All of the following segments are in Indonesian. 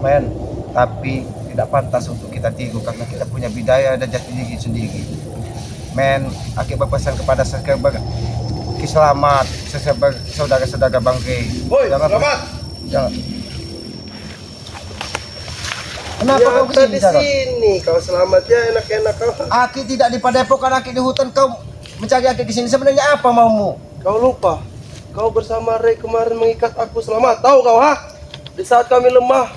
men. Tapi tidak pantas untuk kita tiru karena kita punya budaya dan jati diri sendiri. Men, Aki berpesan kepada selamat saudara-saudara Bangke. Woi, selamat. Jangan. Kenapa kau kesini? Di sini, kau selamat ya, enak-enak kau. Aki tidak di Padepokan, Aki di hutan. Kau mencari Aki di sini. Sebenarnya apa maumu? Kau lupa, kau bersama Ray kemarin mengikat aku selamat. Tahu kau ha? Di saat kami lemah,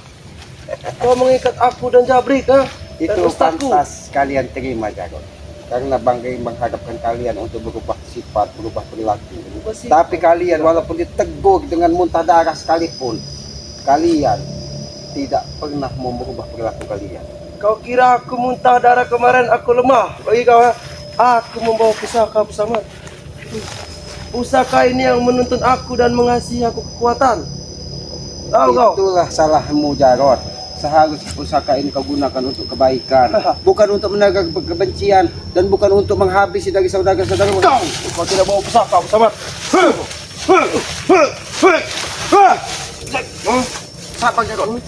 kau mengikat aku dan Jabrik ha? Dan Itu ustadku. pantas kalian terima, Jarod. Karena Bangke menghadapkan kalian untuk berubah sifat, berubah perilaku. Tapi kalian walaupun ditegur dengan muntah darah sekalipun, kalian tidak pernah mau merubah perilaku kalian. Kau kira aku muntah darah kemarin aku lemah? Bagi kau ha? Aku membawa pusaka bersama. Pusaka ini yang menuntun aku dan mengasihi aku kekuatan. Tahu kau? Itulah salahmu, Jarod. Seharusnya pusaka ini kau gunakan untuk kebaikan, bukan untuk menegar kebencian dan bukan untuk menghabisi dari saudara-saudaramu. Kau tidak bawa pusaka bersama. Siapa, Jarod?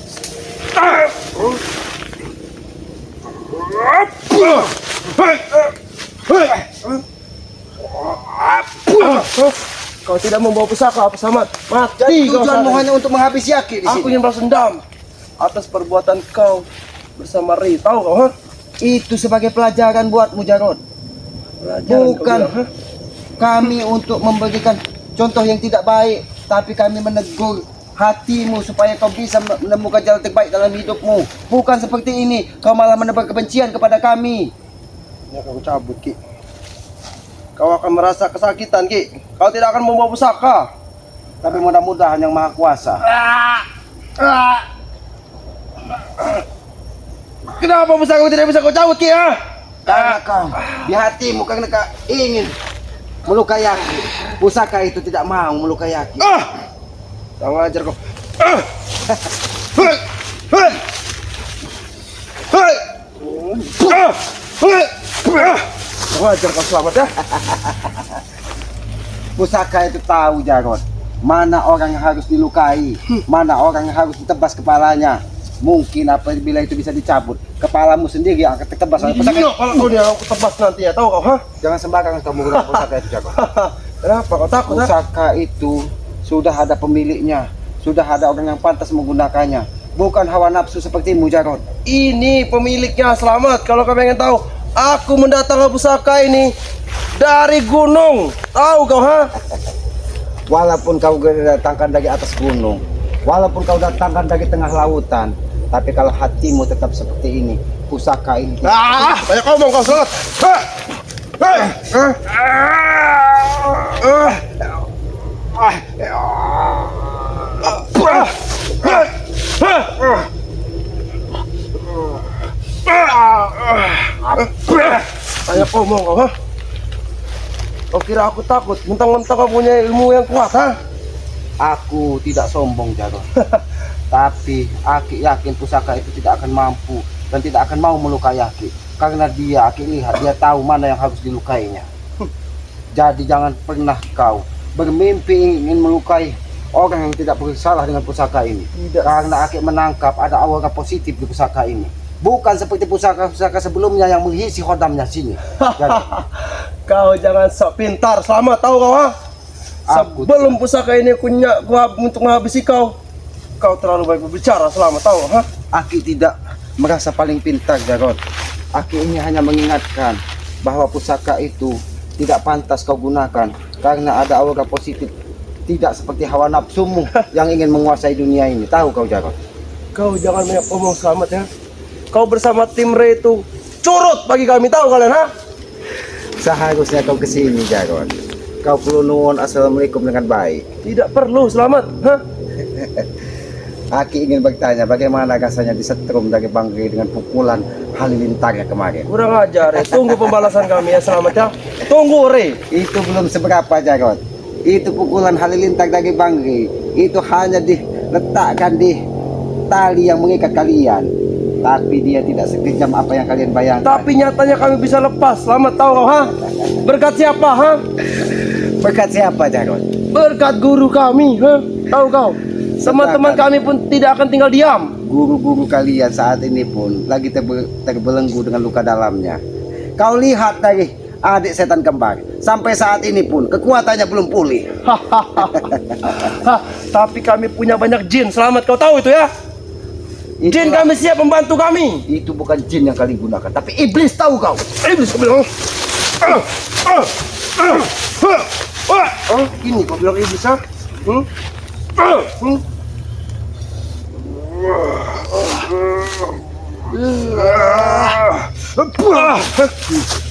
Kau tidak membawa pusaka apa Samad? Mati Jadi kau tujuanmu sana. hanya untuk menghabisi Aki di Aku sini. ingin balas dendam atas perbuatan kau bersama Ri. Tahu kau ha? Itu sebagai pelajaran buatmu, Jarod. Pelajaran Bukan kau bilang, ha? kami untuk memberikan contoh yang tidak baik, tapi kami menegur hatimu supaya kau bisa menemukan jalan terbaik dalam hidupmu. Bukan seperti ini, kau malah menebar kebencian kepada kami. Ya kau cabut Ki. Kau akan merasa kesakitan Ki. Kau tidak akan membawa pusaka. Tapi mudah-mudahan yang maha kuasa. Kenapa pusaka tidak bisa kau cabut Ki ha? Karena kau di hatimu karena kau ingin melukai Aki. Pusaka itu tidak mau melukai Aki. Jangan ajar kau. Jangan ajar kau selamat ya. Pusaka itu tahu, Jarod, mana orang yang harus dilukai, mana orang yang harus ditebas kepalanya. Mungkin apabila itu bisa dicabut, kepalamu sendiri yang akan tertebas oleh pusaka. Iya, kalau kau dia aku tebas nanti ya, tahu kau ha? Jangan sembarangan kamu menggunakan pusaka itu, Jarod. Kenapa kau takut ha? Pusaka itu sudah ada pemiliknya, sudah ada orang yang pantas menggunakannya. Bukan hawa nafsu sepertimu, Jarod. Ini pemiliknya selamat. Kalau kau pengen tahu, aku mendatangkan pusaka ini dari gunung. Tahu kau ha? Walaupun kau datangkan dari atas gunung, walaupun kau datangkan dari tengah lautan, tapi kalau hatimu tetap seperti ini, pusaka ini Banyak ngomong kau selamat. Banyak ngomong kau ha? Kau kira aku takut? Mentang-mentang kau punya ilmu yang kuat ha? Aku tidak sombong, Jarod. Tapi Aki yakin pusaka itu tidak akan mampu dan tidak akan mau melukai Aki. Karena Aki lihat, dia tahu mana yang harus dilukainya. Jadi jangan pernah kau bermimpi ingin melukai orang yang tidak bersalah dengan pusaka ini. Tidak. Karena Aki menangkap ada aura positif di pusaka ini. Bukan seperti pusaka-pusaka sebelumnya yang mengisi hodamnya sini. Jadi, Kau jangan sok pintar. Selamat tahu kau ha? Aku Sebelum pusaka ini untuk menghabisi kau, kau terlalu baik berbicara. Selamat tahu ha? Aki tidak merasa paling pintar, Jarod. Aki ini hanya mengingatkan bahwa pusaka itu tidak pantas kau gunakan karena ada aura positif, tidak seperti hawa nafsumu yang ingin menguasai dunia ini. Tahu kau, Jarod? Kau jangan banyak omong Selamat ya. Kau bersama tim Ray itu curut bagi kami, tahu kalian ha? Seharusnya kau kesini, Jarod. Kau perlu nuwun assalamualaikum dengan baik. Tidak perlu Selamat ha? Aki ingin bertanya bagaimana rasanya disetrum dari Bangke dengan pukulan halilintarnya kemarin. Kurang ajar ya. Tunggu pembalasan kami ya Selamat ya. Tunggu Ray. Itu belum seberapa, Jarod. Itu pukulan halilintar dari Bangke. Itu hanya diletakkan di tali yang mengikat kalian. Tapi dia tidak sekejam apa yang kalian bayangkan. Tapi nyatanya kami bisa lepas. Selamat tahu kau ha? Berkat siapa ha? Berkat siapa, Jarod? Berkat guru kami ha? Tahu kau? Teman-teman kami pun tidak akan tinggal diam. guru-guru kalian saat ini pun lagi terbelenggu dengan luka dalamnya. Kau lihat dari adik setan kembar, sampai saat ini pun kekuatannya belum pulih. Tapi kami punya banyak jin. Selamat, kau tahu itu ya? Jin Itulah- kami siap membantu kami. Itu bukan jin yang kalian gunakan, tapi iblis, tahu kau? Iblis kau bilang. Oh, ini kau bilang iblis ha?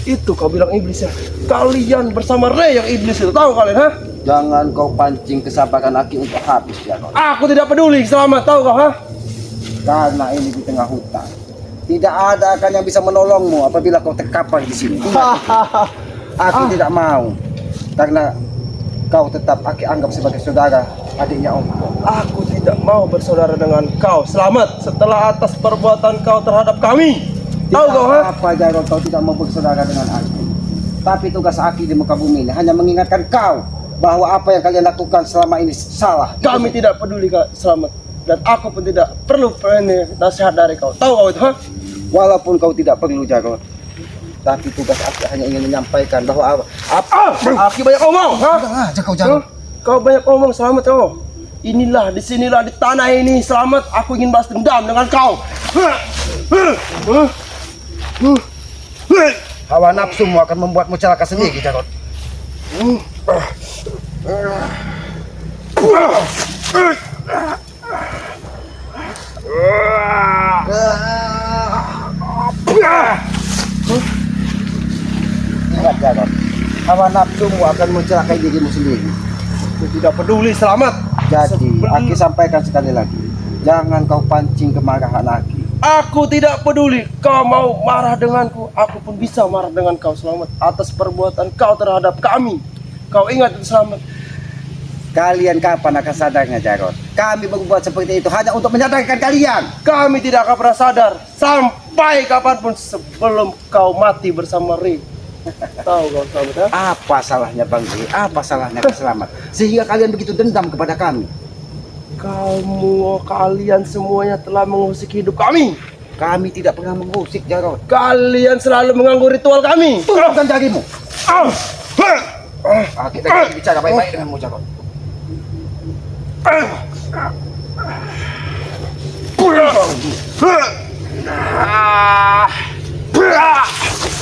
Itu kau bilang iblis ya? Kalian bersama Ray yang iblis itu, tahu kalian ha? Jangan kau pancing kesabaran Aki untuk habis ya kau. Aku tidak peduli. Selamat, tahu kau ha? Karena ini di tengah hutan. Tidak ada akan yang bisa menolongmu apabila kau terkapar di sini. Aki tidak mau, karena kau tetap Aki anggap sebagai saudara adiknya Om. Aku tidak mau bersaudara dengan kau. Selamat setelah atas perbuatan kau terhadap kami. Tahu kau ha? Apa Jarod, kau tidak mau bersaudara dengan Aki. Tapi tugas Aki di muka bumi ini hanya mengingatkan kau bahwa apa yang kalian lakukan selama ini salah. Kami tidak peduli kau. Selamat. Dan aku pun tidak perlu nasihat dari kau. Tahu kau itu ha? Walaupun kau tidak perlu Jarod, tapi tugas Aki hanya ingin menyampaikan bahwa Aki banyak omong ha? Jangan aja kau Jarod. Kau banyak omong. Selamat kau. Inilah, disinilah, di tanah ini. Selamat, aku ingin balas dendam dengan kau. Hawa nafsumu akan membuatmu celaka sendiri Jarod. Ingat Jarod, hawa nafsumu akan mencelakai dirimu sendiri. Aku tidak peduli. Selamat. Jadi, Aki sampaikan sekali lagi, jangan kau pancing kemarahan Aki. Aku tidak peduli. Kau mau marah denganku, aku pun bisa marah dengan kau. Selamat atas perbuatan kau terhadap kami. Kau ingat itu, Selamat. Kalian kapan akan sadarnya Jarod? Kami berbuat seperti itu hanya untuk menyadarkan kalian. Kami tidak akan pernah sadar sampai kapanpun sebelum kau mati bersama Ri. Tahu kau, Selamat ya? Apa salahnya Bang Ri? Apa salahnya Selamat? Sehingga kalian begitu dendam kepada kami. Kalian semuanya telah mengusik hidup kami. Kami tidak pernah mengusik Jarod. Kalian selalu mengganggu ritual kami. Turunkan jarimu. Kita bicara baik-baik denganmu Jarod.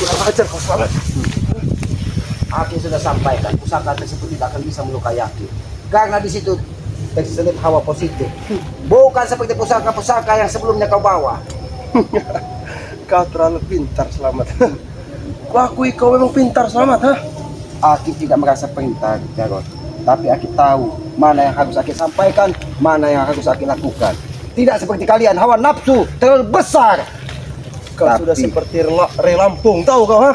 Kurang ajar kau, Selamat. Aki sudah sampaikan, pusaka tersebut tidak akan bisa melukai Aki. Karena di situ terselip hawa positif. Bukan seperti pusaka-pusaka yang sebelumnya kau bawa. Kau terlalu pintar, Selamat. Kuakui kau memang pintar, Selamat ha? Aki tidak merasa pintar Jarod, tapi Aki tahu mana yang harus Aki sampaikan, mana yang harus Aki lakukan. Tidak seperti kalian, hawa nafsu terlalu besar. Kau sudah seperti Ray Lampung, tahu kau ha?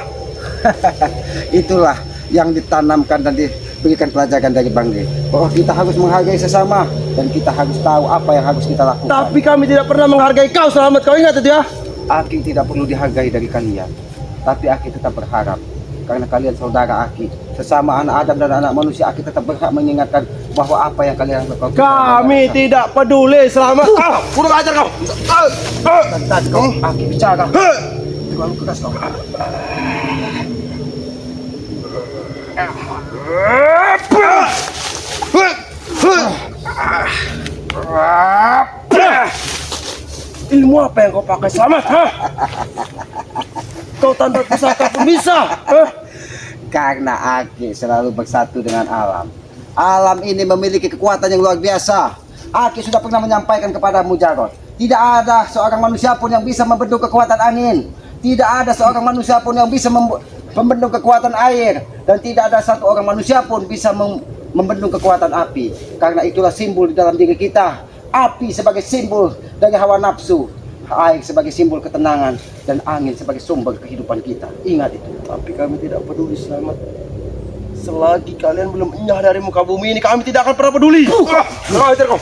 Itulah yang ditanamkan dan diberikan pelajaran dari Bang Ri, bahwa kita harus menghargai sesama dan kita harus tahu apa yang harus kita lakukan. Tapi kami tidak pernah menghargai kau, Selamat. Kau ingat itu ya? Aki tidak perlu dihargai dari kalian, tapi Aki tetap berharap karena kalian saudara Aki, sesama anak Adam dan anak manusia, Aki tetap berhak mengingatkan bahwa apa yang kalian lakukan. Kami tidak peduli, Selamat. Kurang ajar kau. Dan kau Aki bicara terlalu keras kau. Ilmu apa yang kau pakai, Selamat ha? Kau tanpa pusaka pun bisa ha? Karena Aki selalu bersatu dengan alam. Alam ini memiliki kekuatan yang luar biasa. Aki sudah pernah menyampaikan kepadamu Jarod, tidak ada seorang manusia pun yang bisa membendung kekuatan angin. Tidak ada seorang manusia pun yang bisa membendung kekuatan air. Dan tidak ada satu orang manusia pun bisa membendung kekuatan api. Karena itulah simbol di dalam diri kita. Api sebagai simbol dari hawa nafsu, air sebagai simbol ketenangan, dan angin sebagai sumber kehidupan kita. Ingat itu. Tapi kami tidak peduli, Selamat. Selagi kalian belum enyah dari muka bumi ini, kami tidak akan pernah peduli. Kurang ajar kau.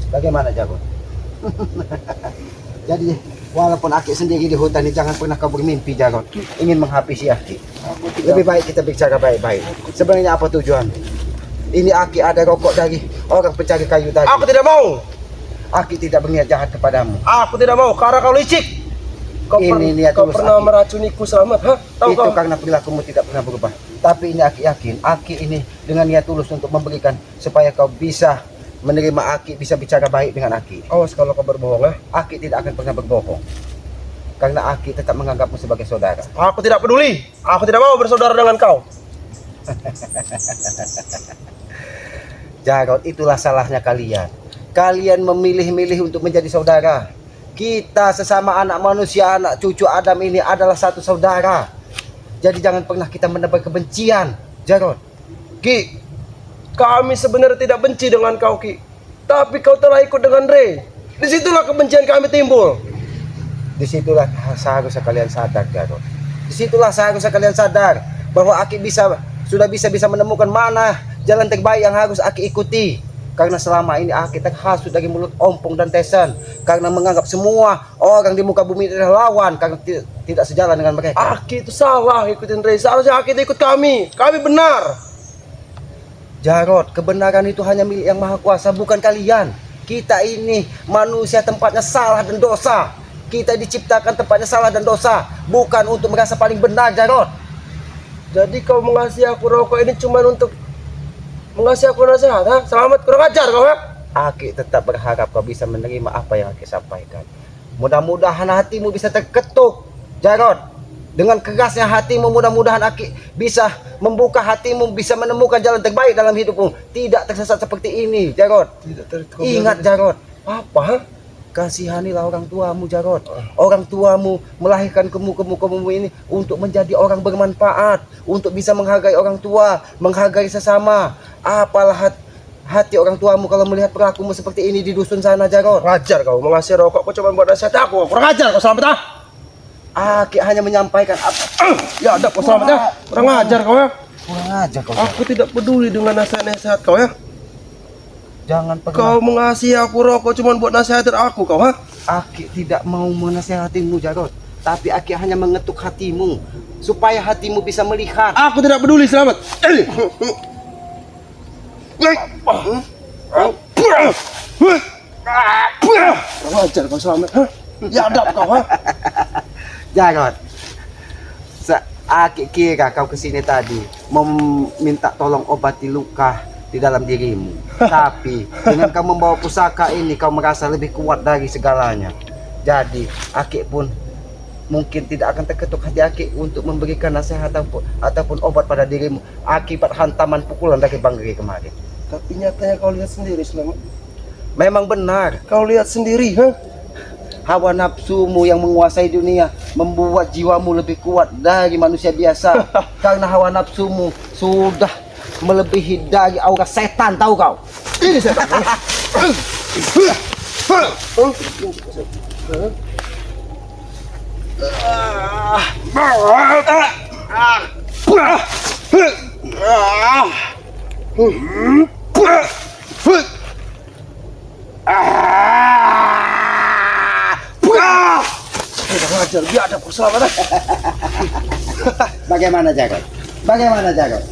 Bagaimana Jarod? Jadi Walaupun Aki sendiri di hutan ini, jangan pernah kau bermimpi Jarod ingin menghabisi Aki. Aku tidak. Lebih baik kita bicara baik-baik. Sebenarnya apa tujuan? Ini Aki ada rokok dari orang pencari kayu tadi. Aku tidak mau. Aki tidak berniat jahat kepadamu. Aku tidak mau karena kau licik. Kau pernah Aki. meracuniku Selamat, ha? Tahu Itu kau? karena perilakumu tidak pernah berubah. Tapi ini Aki yakin, Aki ini dengan niat tulus untuk memberikan supaya kau bisa menerima Aki, bisa bicara baik dengan Aki. Awas kalau kau berbohong, ha? Aki tidak akan pernah berbohong. Karena Aki tetap menganggapmu sebagai saudara. Aku tidak peduli. Aku tidak mau bersaudara dengan kau. Jarod, itulah salahnya kalian. Kalian memilih-milih untuk menjadi saudara. Kita sesama anak manusia, anak cucu Adam ini adalah satu saudara. Jadi jangan pernah kita menebar kebencian, Jarod. Ki, kami sebenarnya tidak benci dengan kau, Ki. Tapi kau telah ikut dengan Ray. Disitulah kebencian kami timbul. Disitulah seharusnya kalian sadar, Jarod. Disitulah seharusnya kalian sadar bahwa Aki sudah bisa menemukan mana jalan terbaik yang harus Aki ikuti. Karena selama ini Aki terhasut dari mulut Ompong dan Tesan karena menganggap semua orang di muka bumi adalah lawan karena tidak sejalan dengan mereka. Aki itu salah ikutin Ray. Seharusnya Aki itu ikut kami. Kami benar. Jarod, kebenaran itu hanya milik Yang Maha Kuasa, bukan kalian. Kita ini manusia tempatnya salah dan dosa. Kita diciptakan tempatnya salah dan dosa, bukan untuk merasa paling benar, Jarod. Jadi kau mengasih aku rokok ini cuma untuk mengasih aku nasihat, ha? Selamat, kurang ajar kau, ha? Aki tetap berharap kau bisa menerima apa yang Aki sampaikan. Mudah-mudahan hatimu bisa terketuk, Jarod. Dengan kerasnya hatimu, mudah-mudahan Aki bisa membuka hatimu, bisa menemukan jalan terbaik dalam hidupmu. Tidak tersesat seperti ini, Jarod. Ingat, Jarod. Apa, ha? Kasihanilah orang tuamu, Jarod. Orang tuamu melahirkan kamu ini untuk menjadi orang bermanfaat, untuk bisa menghargai orang tua, menghargai sesama. Apalah hati orang tuamu kalau melihat perilakumu seperti ini di dusun sana, Jarod. Kurang ajar kau, mengasih rokok kau cuma buat nasihat aku. Kurang ajar kau, Selamat, ha? Aki hanya menyampaikan apa. Ya ada kau, Selamat, ya. Kurang ajar kau, ya. Kurang aja kau. Aku tidak peduli dengan nasihat-nasihat kau, ya. Jangan pernah. Kau mengasih aku rokok cuma buat nasihatin aku, kau, ha? Aki tidak mau menasihatimu, Jarod. Tapi Aki hanya mengetuk hatimu supaya hatimu bisa melihat. Aku tidak peduli, Selamat. Kurang ajar kau, Selamat, ha? Ya adab kau, ha? Jarod, Aki kira kau kesini tadi mau minta tolong obati luka di dalam dirimu. Tapi dengan kau membawa pusaka ini, kau merasa lebih kuat dari segalanya. Jadi Aki pun mungkin tidak akan terketuk hati Aki untuk memberikan nasihat ataupun obat pada dirimu akibat hantaman pukulan dari Bang Giri kemarin. Tapi nyatanya kau lihat sendiri, Selamat. Memang benar, Kau lihat sendiri, ha? hawa nafsumu yang menguasai dunia membuat jiwamu lebih kuat dari manusia biasa. Karena hawa nafsumu sudah melebihi dari aura setan, tahu kau? Ini setan. Kurang ajar, dia ada kau, Selamat, ha? Bagaimana Jarod? Bagaimana Jarod?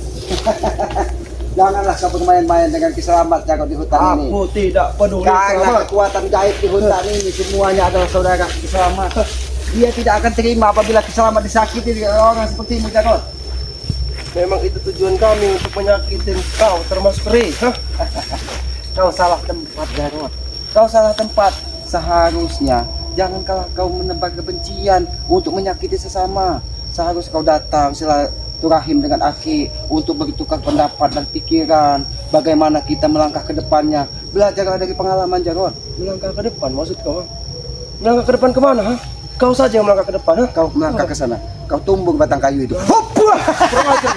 Janganlah kau bermain-main dengan Kiselamat, Jarod, di hutan ini. Aku tidak peduli, Karena Selamat. kekuatan gaib di hutan ini semuanya adalah saudara Kiselamat. Dia tidak akan terima apabila Kiselamat disakiti oleh orang sepertimu, Jarod. Memang itu tujuan kami untuk menyakitin kau, termasuk Ray, ha? Kau salah tempat, Jarod. Kau salah tempat. Seharusnya janganlah kau menebar kebencian untuk menyakiti sesama. Seharusnya kau datang silaturahim dengan Aki untuk bertukar pendapat dan pikiran. Bagaimana kita melangkah ke depannya. Belajarlah dari pengalaman, Jarod. Melangkah ke depan, maksud kau, ha? Melangkah ke depan kemana, ha? Kau saja yang melangkah ke depan, ha? Kau melangkah ke sana. Kau tumbuk batang kayu itu. Kurang ajar.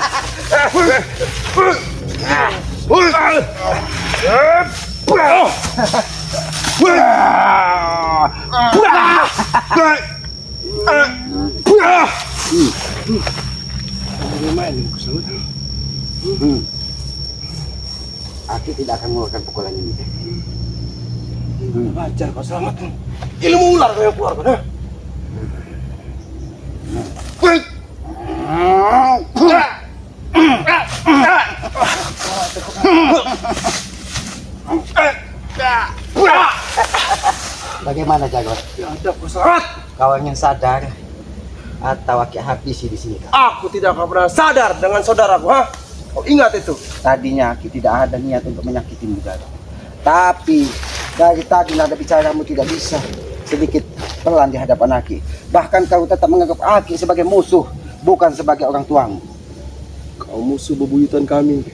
Aki tidak akan mengeluarkan pukulan ini. Ajar kau, Selamat. Ilmu ular kau yang keluarkan, ha? Bagaimana Jagot? Ya ada kau selamat. Kau yang sadar atau aki habisi di sini kau? Aku tidak akan pernah sadar dengan saudaraku, ha? Kau ingat itu? Tadinya Aki tidak ada niat untuk menyakitimu Jagot. Tapi dari tadi nada bicaramu tidak bisa sedikit pelan di hadapan Aki. Bahkan kau tetap menganggap Aki sebagai musuh, bukan sebagai orang tuamu. Kau musuh bebuyutan kami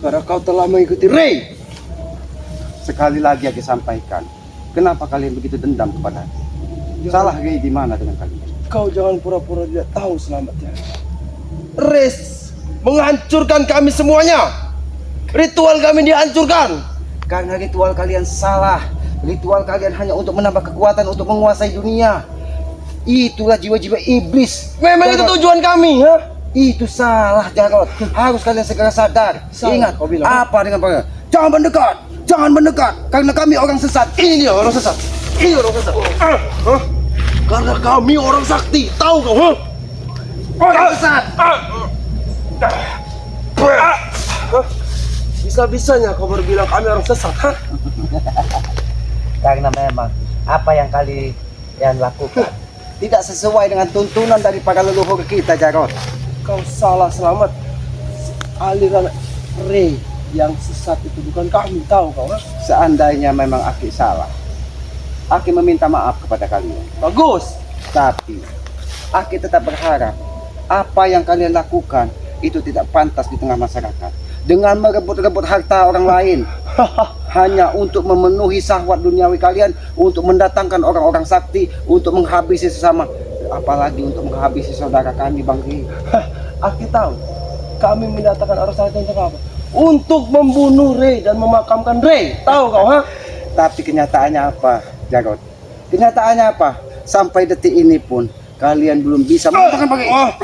karena kau telah mengikuti Ray. Sekali lagi Aki sampaikan, kenapa kalian begitu dendam kepada Aki? Salah Ray di mana dengan kalian? Kau jangan pura-pura tidak tahu selamatnya. Res menghancurkan kami semuanya. Ritual kami dihancurkan. Karena ritual kalian salah. Ritual kalian hanya untuk menambah kekuatan untuk menguasai dunia. Itulah jiwa-jiwa iblis. Memang itu Jarod, tujuan kami, ha? itu salah Jarod. Harus kalian segera sadar. Salah, Ingat, kau bilang. apa dengan panggil? Jangan mendekat, jangan mendekat. Karena kami orang sesat. Ini dia orang sesat. Ini orang sesat. Hah? Karena kami orang sakti. Tahu kau, ha? Orang sesat. Bisa-bisanya kau berbilang kami orang sesat, ha? Karena memang apa yang kalian lakukan tidak sesuai dengan tuntunan dari para leluhur kita Jarod. Kau salah selamat. Aliran Ray yang sesat itu bukan kami, tahu kau, ha? Seandainya memang Aki salah, Aki meminta maaf kepada kalian. Bagus. Tapi Aki tetap berharap apa yang kalian lakukan itu tidak pantas di tengah masyarakat. Dengan merebut-rebut harta orang lain hanya untuk memenuhi syahwat duniawi kalian, untuk mendatangkan orang-orang sakti, untuk menghabisi sesama, apalagi untuk menghabisi saudara kami Bang Ri. Aki tahu kami mendatangkan orang sakti untuk apa? Untuk membunuh Ray dan memakamkan Ray. Tahu kau, ha? Tapi kenyataannya apa Jarod? Kenyataannya apa? Sampai detik ini pun kalian belum bisa mengatakan Bang Ri. Hah?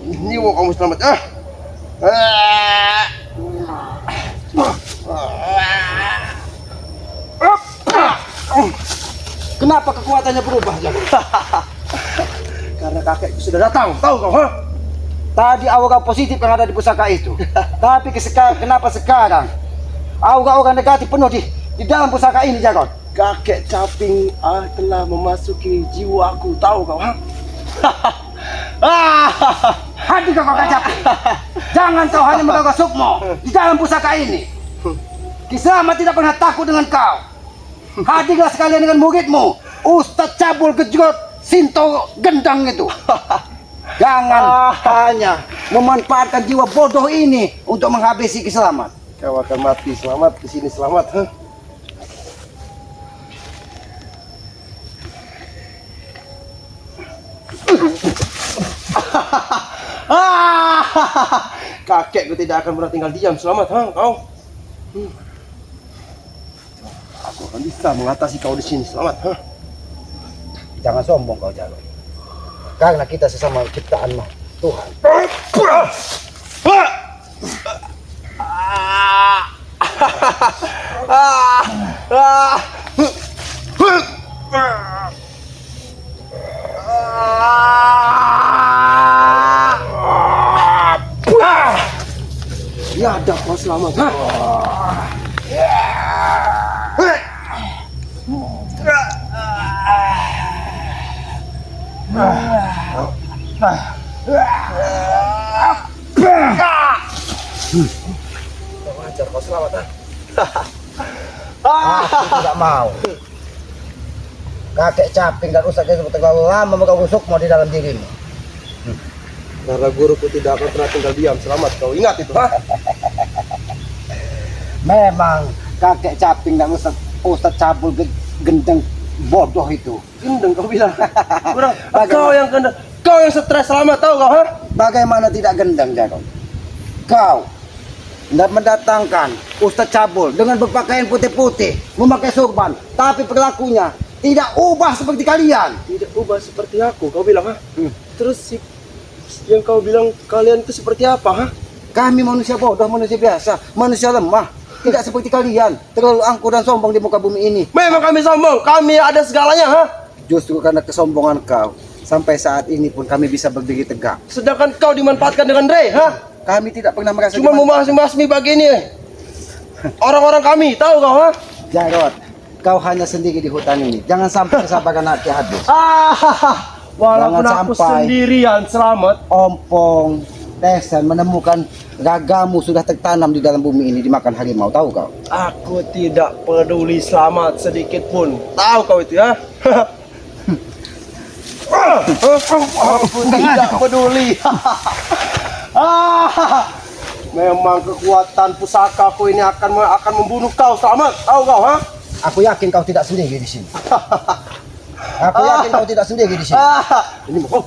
Ini mau kamu selamat, ah? Kenapa kekuatannya berubah Jarod? Karena kakekku sudah datang, tahu kau, ha? Tadi aura positif yang ada di pusaka itu. Tapi kenapa sekarang aura-aura negatif penuh di dalam pusaka ini Jarod? Kakek Caping telah memasuki jiwaku, tahu kau, ha? Hati kau Kakak. Jangan kau hanya menggagah sukmo di dalam pusaka ini. Ki Slamet tidak pernah takut dengan kau. Hadirlah sekalian dengan muridmu, Ustadz Cabul Gejrot Sinto Gendang itu. Jangan hanya memanfaatkan jiwa bodoh ini untuk menghabisi Ki Slamet. Kau akan mati selamat, di sini selamat, ha? Kakekku tidak akan pernah tinggal diam, selamat, ha, kau? Aku akan bisa mengatasi kau di sini, selamat, ha? Jangan sombong kau Jarod. Karena kita sesama ciptaan Tuhan. Ya ada kau selamat, ha? Wajar kau selamat, ha? Aku tidak mau. Kakek Caping dan Ustadz Gejrot terlalu lama mengganggu sukmo di dalam dirimu. Karena guruku tidak akan pernah tinggal diam, selamat, kau ingat itu, ha? Memang kakek Caping dan Ustadz Cabul Gendeng bodoh itu. Gendeng kau bilang. Kurang, kau yang gendeng. Kau yang stres, selamat, tahu kau, ha? Bagaimana tidak gendang Jarod? Kau hendak mendatangkan Ustadz Cabul dengan berpakaian putih-putih, memakai sorban, tapi perilakunya tidak ubah seperti kalian. Tidak ubah seperti aku, kau bilang, ha? Terus yang kau bilang kalian itu seperti apa, ha? Kami manusia bodoh, manusia biasa, manusia lemah. Tidak seperti kalian, terlalu angkuh dan sombong di muka bumi ini. Memang kami sombong, kami ada segalanya, ha? Justru karena kesombongan kau, sampai saat ini pun kami bisa berdiri tegak. Sedangkan kau dimanfaatkan dengan Ray, ha? Kami tidak pernah merasa Cuma membahas-bahasmi begini. Orang-orang kami, tahu kau, ha? Jarot, kau hanya sendiri di hutan ini. Jangan sampai kesabaran hati habis. Walaupun Jangan aku sampai sendirian selamat. Ompong, Tesan menemukan ragamu sudah tertanam di dalam bumi ini dimakan harimau, tahu kau? Aku tidak peduli selamat sedikit pun. Tahu kau itu, ya? Aku tidak peduli. Memang kekuatan pusakaku ini akan membunuh kau selamat. Tahu kau, ha? Aku yakin kau tidak sendiri di sini. Aku yakin kau tidak sendiri di sini. Ini mau.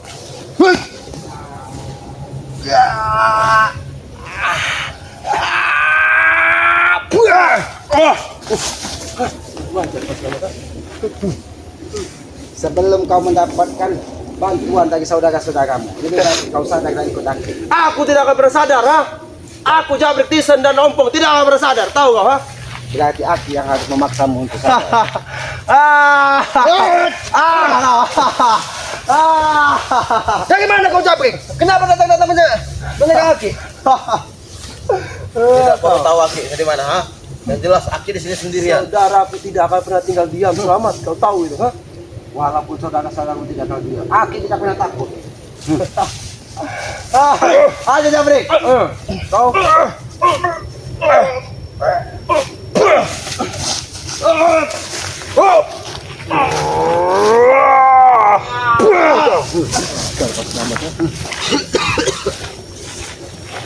Sebelum kau mendapatkan bantuan dari saudara-saudaramu, lebih baik kau sadar dan ikut aku. Aku tidak akan bersadar, ha? Aku Jabrik Tisen dan Ompong tidak akan bersadar, tahu kau, ha? Berarti aku yang harus memaksamu untuk sadar. Dari mana kau Jabrik? Kenapa datang menyerang Aki? Tidak perlu tahu Aki dari mana, ha? Yang jelas Aki di sini sendirian. Saudaraku tidak akan pernah tinggal diam selamat, kau tahu itu, ha? Walaupun saudara-saudaramu tidak tahu dia, aku tidak pernah takut. Ayo Jabrik. Kau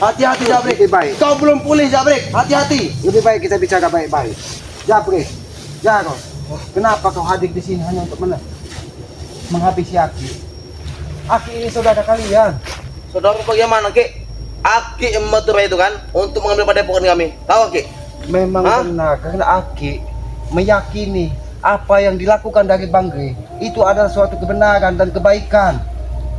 hati-hati Jabrik. Lebih baik. Kau belum pulih Jabrik, hati-hati. Lebih baik kita bicara baik-baik. Jabrik, Jarot, kenapa kau hadir di sini hanya untuk menghabisi Aki? Aki ini saudara kalian. Saudara bagaimana, Ki? Aki yang Madura itu kan untuk mengambil padepokan kami. Tahu, Ki? Memang Hah? benar, karena Aki meyakini apa yang dilakukan dari Bangre itu adalah suatu kebenaran dan kebaikan.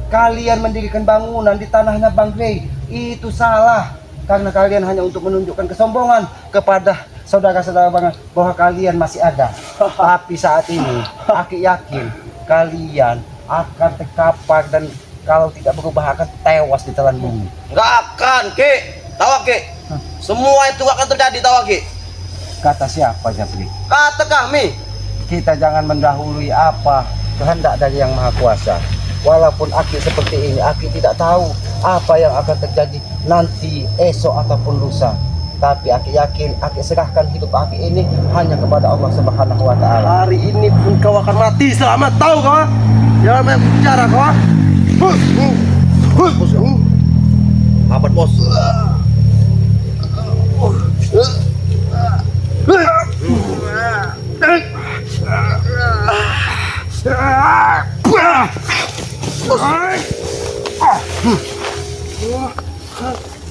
Kalian mendirikan bangunan di tanahnya Bangre itu salah, karena kalian hanya untuk menunjukkan kesombongan kepada saudara-saudara bahwa kalian masih ada. Tapi saat ini Aki yakin kalian akan terkapar dan kalau tidak berubah akan tewas di telan bumi. Nggak akan, Ki. Tahu, Ki? Semua itu akan terjadi, tahu, Ki? Kata siapa, Jabrik? Kata kami. Kita jangan mendahului apa kehendak dari Yang Maha Kuasa. Walaupun Aki seperti ini, Aki tidak tahu apa yang akan terjadi nanti, esok ataupun lusa. Tapi Aki yakin, Aki serahkan hidup Aki ini hanya kepada Allah Subhanahu wa Ta'ala. Hari ini pun kau akan mati selamat, tahu kau, ha? Jangan banyak bicara kau, ha? Apa, Bos?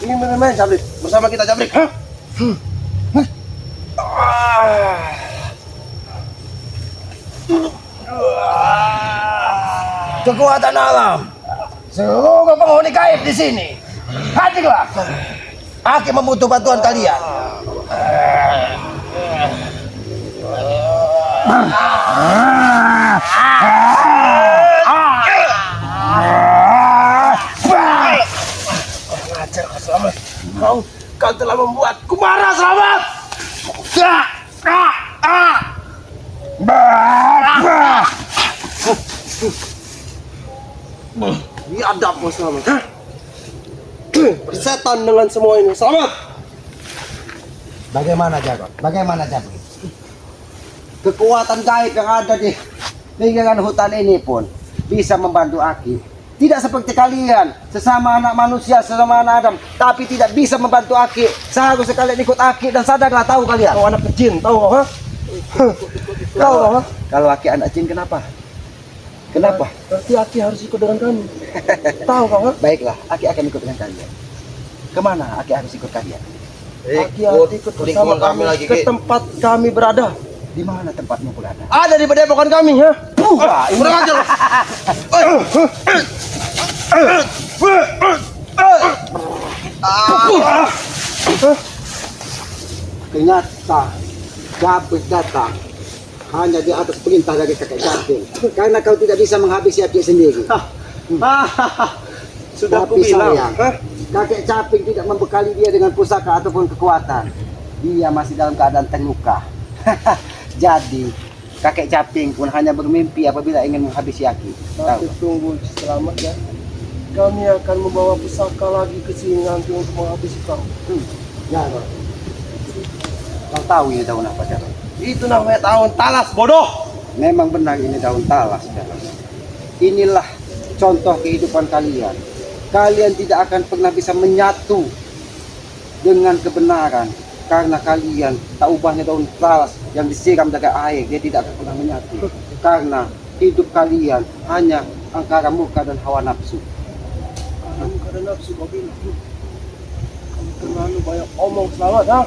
Ini main-main Jabrik, bersama kita Jabrik, ha? Kekuatan alam, seluruh penghuni gaib di sini, hadirlah. Aki membutuh bantuan kalian. Ajar kau selamat. Kau telah membuatku marah selamat. Biadab kau selamat. Setan dengan semua ini selamat. Bagaimana Jarot? Bagaimana Jabrik? Kekuatan gaib yang ada di lingkungan hutan ini pun bisa membantu Aki. Tidak seperti kalian, sesama anak manusia, sesama anak Adam, tapi tidak bisa membantu Aki. Seharusnya kalian ikut Aki dan sadarlah, tahu kalian. Kau anak jin, tahu kau, ha? Tahu kau, ha? Kalau Aki anak jin, kenapa? Kenapa? Berarti Aki harus ikut dengan kami. Tahu kau, ha? Baiklah, Aki akan ikut dengan kalian. Kemana Aki harus ikut kalian? Aki harus ikut bersama kami lagi, ke Ki. tempat kami berada. Di mana tempatmu berada? Ada di padepokan kami, ha? Buka, ini Kurang ajar. Ternyata Jabrik datang hanya di atas perintah dari kakek Caping. Karena kau tidak bisa menghabisi Aki sendiri. Sudah Tapi aku bilang. sayang, kakek Caping tidak membekali dia dengan pusaka ataupun kekuatan. Dia masih dalam keadaan terluka. Jadi kakek Caping pun hanya bermimpi apabila ingin menghabisi Aki. Tapi Tahu? tunggu selamat ya. Kami akan membawa pusaka lagi ke sini nanti untuk menghabisi kau. Jarod. Kau tahu ini daun apa, Jarod? Itu namanya tahun talas, bodoh. Memang benar ini daun talas, Jarod. Inilah contoh kehidupan kalian. Kalian tidak akan pernah bisa menyatu dengan kebenaran karena kalian tak ubahnya daun talas yang disiram dengan air. Dia tidak akan pernah menyatu karena hidup kalian hanya antara murka dan hawa nafsu. Kamu kadang nafsu kau bilang. Kamu terlalu banyak omong selamat, ha?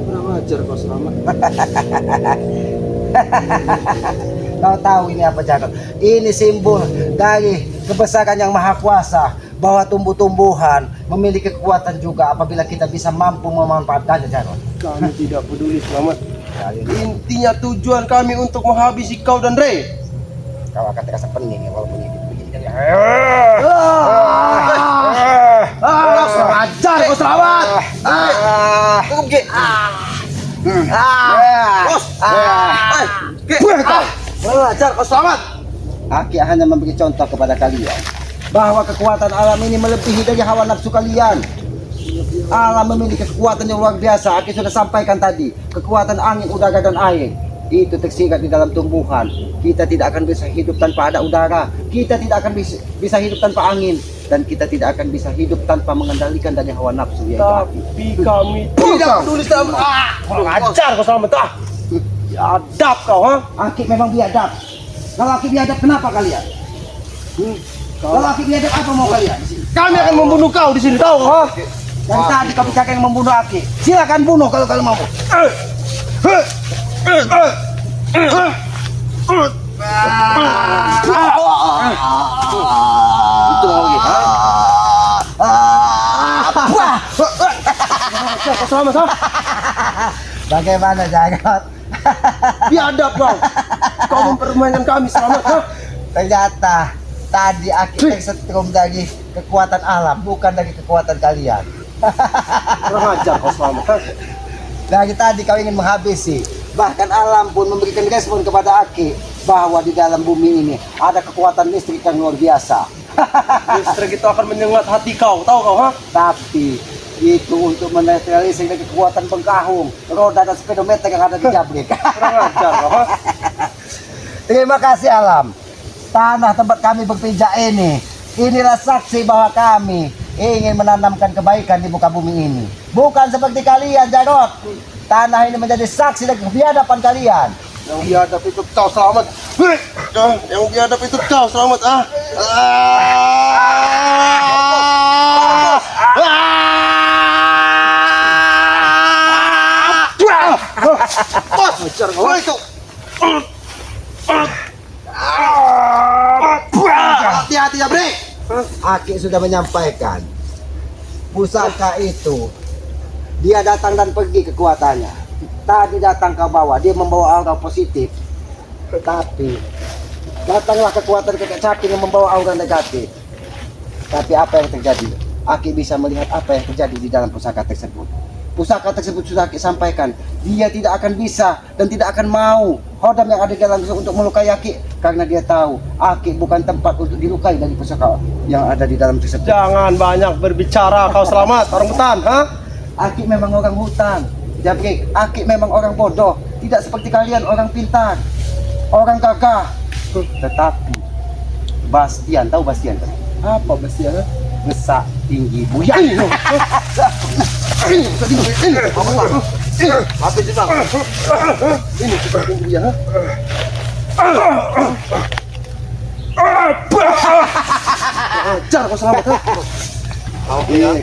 Kurang ajar kau selamat. Kau tahu ini apa, Jarod? Ini simbol dari kebesaran yang maha kuasa, bahwa tumbuh-tumbuhan memiliki kekuatan juga apabila kita bisa mampu memanfaatkannya, Jarod. Kami tidak peduli selamat. Kalian, Intinya tujuan kami untuk menghabisi kau dan Ray. kau akan terasa pening ya walaupun hidup begini kan. Kurang ajar kau selamat. Cukup, Ki. Kurang ajar kau selamat. Aki hanya memberi contoh kepada kalian bahwa kekuatan alam ini melebihi dari hawa nafsu kalian. Alam memiliki kekuatan yang luar biasa. Aki sudah sampaikan tadi, kekuatan angin, udara, dan air itu tersirat di dalam tumbuhan. Kita tidak akan bisa hidup tanpa ada udara. Kita tidak akan bisa hidup tanpa angin, dan kita tidak akan bisa hidup tanpa mengendalikan dari hawa nafsu, yaitu api. Tapi kami tidak peduli selamat. Kurang ajar kau selamat. Biadab kau, ha? Aki memang biadab. Kalau Aki biadab, kenapa kalian? Kalau Aki biadab, apa mau kalian? Kami akan membunuh kau di sini, tahu, ha? Dan tadi kau bicara yang membunuh Aki. Silakan bunuh kalau kalian mau. Itu mau gitu. Kau selamat, ha? Bagaimana, Jarod? Biadab kau. Kau mempermainkan kami selamat, ha? Ternyata tadi Aki tersetrum dari kekuatan alam, bukan dari kekuatan kalian. Kurang ajar kau selamat, ha? Dari tadi kau ingin menghabisi. Bahkan alam pun memberikan respon kepada Aki bahwa di dalam bumi ini ada kekuatan listrik yang luar biasa. Listrik itu akan menyengat hati kau, tahu kau, ha? Tapi itu untuk menetralisir dari kekuatan pengkahung, roda dan speedometer yang ada di Jabrik. Kurang ajar kau, ha? Terima kasih alam. Tanah tempat kami berpijak ini, inilah saksi bahwa kami ingin menanamkan kebaikan di muka bumi ini. Bukan seperti kalian, Jarod. Tanah ini menjadi saksi dari kebiadaban kalian. Yang biadab itu kau selamat. Yang biadab itu kau selamat, ah. Bos, kau itu. Hati-hati ya, Bre. Aki sudah menyampaikan pusaka itu dia datang dan pergi kekuatannya. Tadi datang ke bawah, dia membawa aura positif. Tapi datanglah kekuatan kakek Caping yang membawa aura negatif. Tapi apa yang terjadi? Aki bisa melihat apa yang terjadi di dalam pusaka tersebut. Pusaka tersebut sudah Aki sampaikan, dia tidak akan bisa dan tidak akan mau Hodam yang ada di dalam untuk melukai Aki, karena dia tahu Aki bukan tempat untuk dilukai dari pusaka yang ada di dalam tersebut. Jangan banyak berbicara, kau selamat, orang hutan, ha? Aki memang orang hutan, Jabrik. Aki memang orang bodoh, tidak seperti kalian orang pintar, orang gagah. Tetapi Bastian, tahu Bastian kan? Apa Bastian? Ngesak tinggi buyang. Apa bang? Habis sih bang. Ini kita tunggu ya. Ajar kau selamat ha.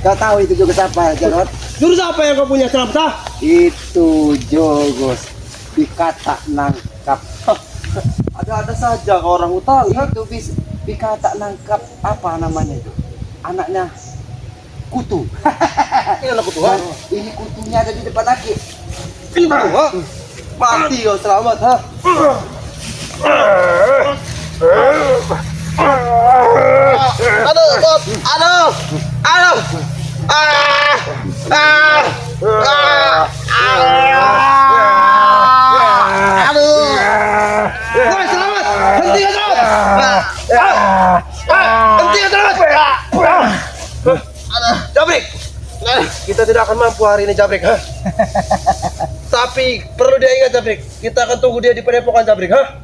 Kau tahu itu juga siapa, Jarot? Jurus apa yang kau punya selamat ha? Itu Jogos dikata nangkap. Ada-ada saja kau orang utang ha. Itu dikata nangkap apa namanya itu? Anaknya kutu. Ini anak kutu ha. Ini kutunya ada di depan Aki. Ini kutu ha. Mati kau selamat ha. Aduh, Bot. Aduh. Aduh. Ah. Ah. Ah. Aduh. Woi selamat. Hentikan selamat. Hentikan selamat. Jabrik. Kita tidak akan mampu hari ini Jabrik ha. Tapi perlu dia ingat Jabrik, kita akan tunggu dia di padepokan Jabrik ha.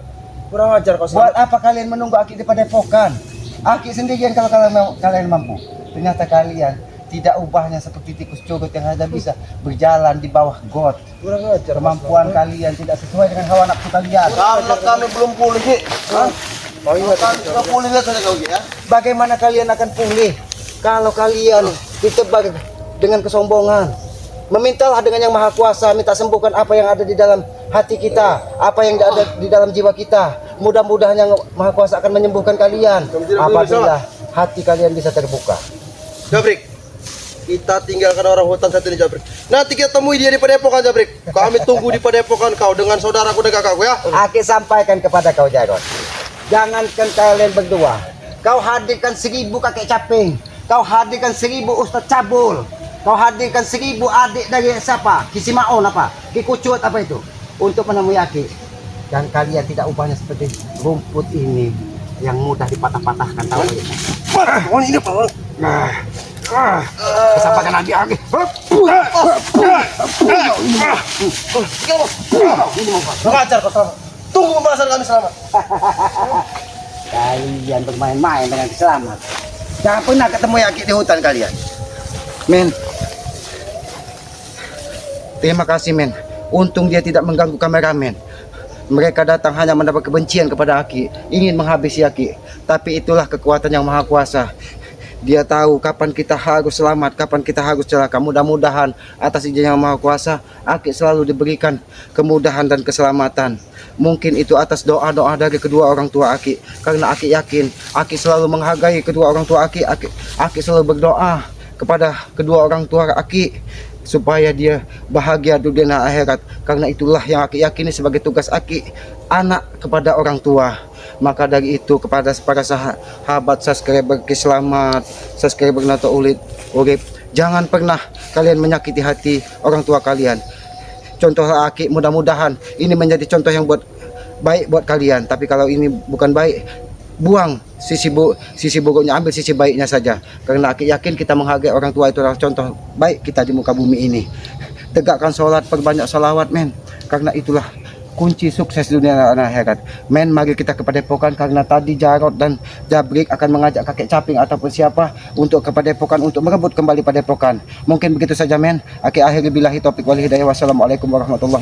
Kurang ajar kau Buat selamat. apa kalian menunggu Aki di padepokan? Aki sendirian kalau kalian mampu. Ternyata kalian tidak ubahnya seperti tikus cogot yang hanya bisa berjalan di bawah got. Kurang ajar. Kemampuan kalian tidak sesuai dengan hawa nafsu kalian. Karena kami belum pulih, Ki. Oh ingat. Kita pulih lihat saja kau, Ki ya. Bagaimana kalian akan pulih kalau kalian ditebak dengan kesombongan? Memintalah dengan yang maha kuasa, minta sembuhkan apa yang ada di dalam hati kita, apa yang ada di dalam jiwa kita. Mudah-mudahan yang maha kuasa akan menyembuhkan kalian apabila hati kalian bisa terbuka. Jabrik, kita tinggalkan orang hutan satu ini Jabrik. Nanti kita temui dia di padepokan Jabrik. Kami tunggu di padepokan kau dengan saudaraku dan kakakku ya. Aki sampaikan kepada kau Jarot, jangankan kalian berdua, kau hadirkan 1000 kakek caping, kau hadirkan 1000 ustadz cabul, kau hadirkan 1000 adik dari siapa? Kisimaon apa? Kikucut apa itu? Untuk menemui Aki. Dan kalian tidak ubahnya seperti rumput ini yang mudah dipatah-patahkan, tahu ya? Oh ini apa? Kesampaikan Aki Aki. Mengajar kau selamat. Tunggu pembahasan kami selamat. Kalian bermain-main dengan selamat. Jangan pernah ketemu Aki di hutan kalian. Men. Terima kasih men. Untung dia tidak mengganggu kameramen. Mereka datang hanya mendapat kebencian kepada Aki, ingin menghabisi Aki. Tapi itulah kekuatan yang maha kuasa. Dia tahu kapan kita harus selamat, kapan kita harus celaka. Mudah-mudahan atas izin yang maha kuasa, Aki selalu diberikan kemudahan dan keselamatan. Mungkin itu atas doa-doa dari kedua orang tua Aki. Karena Aki yakin, Aki selalu menghargai kedua orang tua Aki. Aki selalu berdoa kepada kedua orang tua Aki supaya dia bahagia dunia dan akhirat. Karena itulah yang Aki yakini sebagai tugas Aki, anak kepada orang tua. Maka dari itu kepada para sahabat subscriber selamat, subscriber Nato Urip, jangan pernah kalian menyakiti hati orang tua kalian. Contoh Aki, mudah-mudahan ini menjadi contoh yang baik buat kalian. Tapi kalau ini bukan baik, buang sisi buruknya, ambil sisi baiknya saja. Karena Aki yakin kita menghargai orang tua itu adalah contoh baik kita di muka bumi ini. Tegakkan sholat, perbanyak sholawat men. Karena itulah kunci sukses dunia dan akhirat. Men, mari kita ke padepokan karena tadi Jarot dan Jabrik akan mengajak kakek caping ataupun siapa untuk ke padepokan untuk merebut kembali padepokan. Mungkin begitu saja men. Aki akhiri billahi taufiq wal hidayah. Wassalamualaikum warahmatullahi